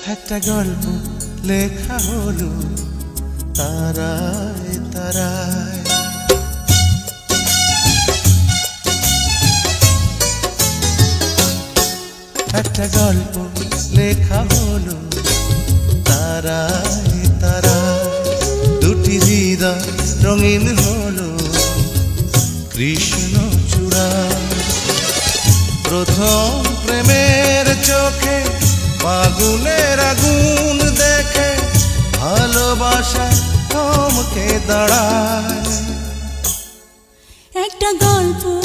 একটা গল্প লেখা হলো তারায় তারায়। একটা গল্প লেখা হলো তারায় তারায়। দুটি হৃদয় রঙিন হলো কৃষ্ণ চূড়ায়। প্রথম প্রেমের চোখে আগুনের আগুন দেখে ভালোবাসা থমকে দাঁড়ায়। একটা গল্প